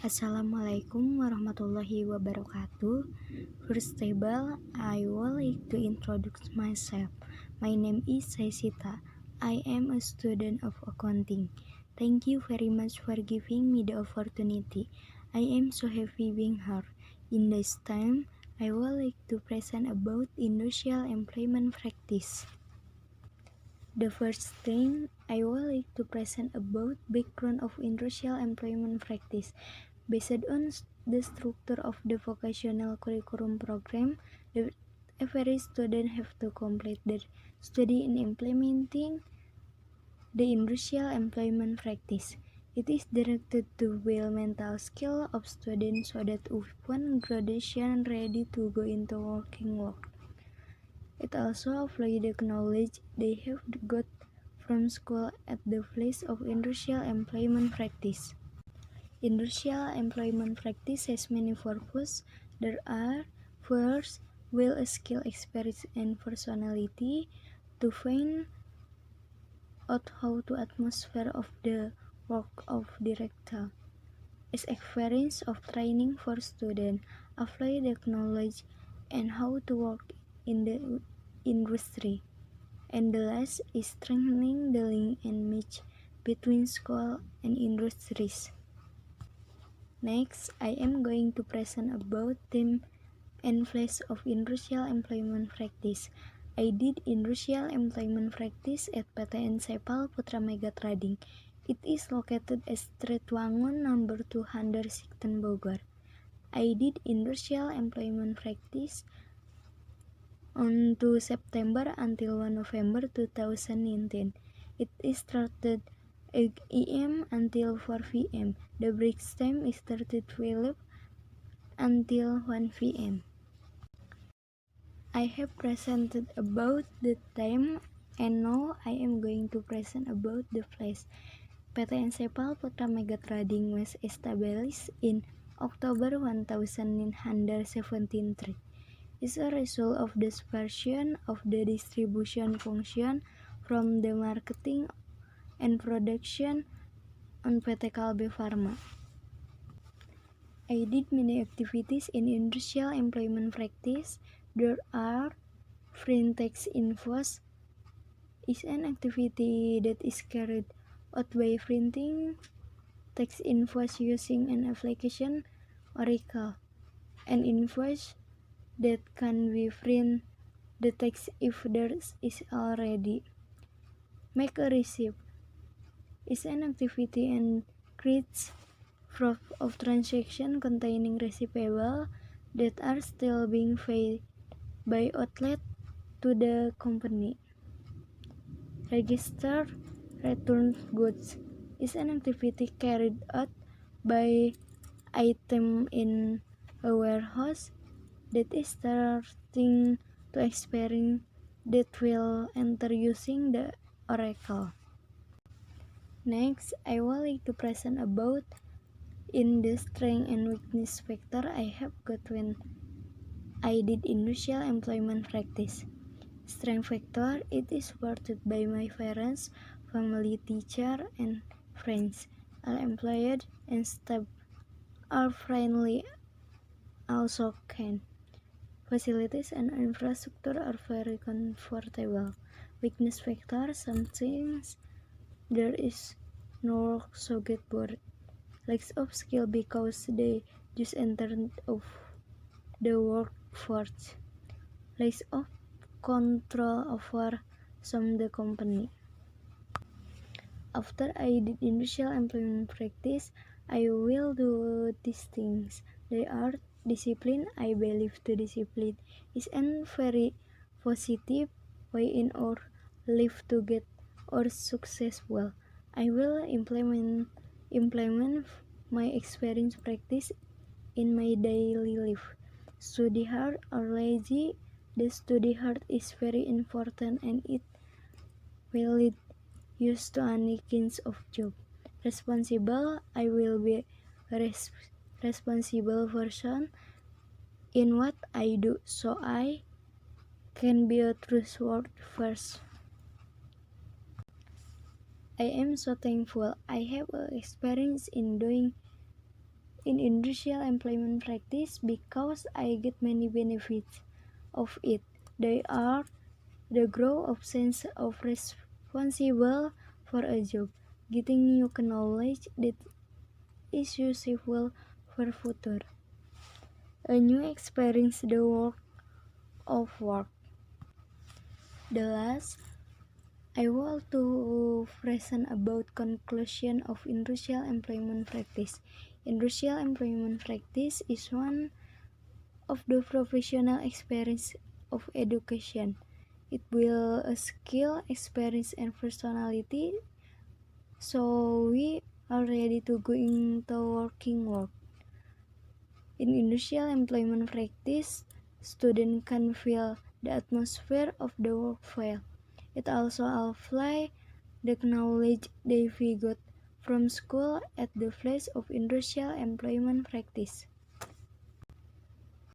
Assalamualaikum warahmatullahi wabarakatuh. First table, I would like to introduce myself. My name is Saisita. I am a student of accounting. Thank you very much for giving me the opportunity. I am so happy being here. In this time, I would like to present about industrial employment practice. The first thing I would like to present about background of industrial employment practice. Based on the structure of the vocational curriculum program, every student have to complete their study in implementing the industrial employment practice. It is directed to build mental skill of students so that upon graduation ready to go into working world. It also applies the knowledge they have got from school at the place of industrial employment practice. Industrial employment practice has many purposes. There are, first, build a skill, experience, and personality to find out how the atmosphere of the work of director. Is experience of training for students, apply the knowledge and how to work in the industry. And the last is strengthening the link and match between school and industries. Next, I am going to present about theme and place of industrial employment practice. I did industrial employment practice at PTN Sepal Putra Mega Trading. It is located at Street Wangun number 216 Bogor. I did industrial employment practice on 2 September until 1 November 2019. It is started 8 a.m. until 4 p.m. The break time is 30:12 until 1 p.m. I have presented about the time and now I am going to present about the place. PTN Sepal Putra Mega Trading was established in October 1973. Is a result of the dispersion of the distribution function from the marketing and production on PT Kalbe Pharma. I did many activities in industrial employment practice. There are print tax invoice is an activity that is carried out by printing tax invoice using an application Oracle. An invoice that can be print the text if there is already. Make a receipt is an activity and creates proof of transaction containing receivable that are still being paid by outlet to the company. Register return goods is an activity carried out by item in a warehouse that is starting to experience that will enter using the Oracle. Next, I would like to present about in the strength and weakness factor I have got when I did industrial employment practice. Strength factor, it is supported by my parents, family, teacher, and friends. All employed and staff are friendly, also kind. Facilities and infrastructure are very comfortable. Weakness factor, sometimes there is no work so get bored. Lack of skill because they just entered of the workforce. Lack of control over some the company. After I did industrial employment practice, I will do these things. They are discipline. I believe the discipline is a very positive way in our life to get our success well. I will implement my experience practice in my daily life. Study hard or lazy, the study hard is very important and it will lead used to any kinds of job. Responsible, I will be a responsible person in what I do so I can be a trustworthy person. I am so thankful I have experience in doing in industrial employment practice because I get many benefits of it. They are the growth of sense of responsible for a job, getting new knowledge that is useful for future, a new experience the work of work. The last, I want to present about conclusion of industrial employment practice. Industrial employment practice is one of the professional experience of education. It builds a skill, experience, and personality, so we are ready to go into working world. In industrial employment practice, students can feel the atmosphere of the workplace. It also applies the knowledge they got from school at the place of industrial employment practice.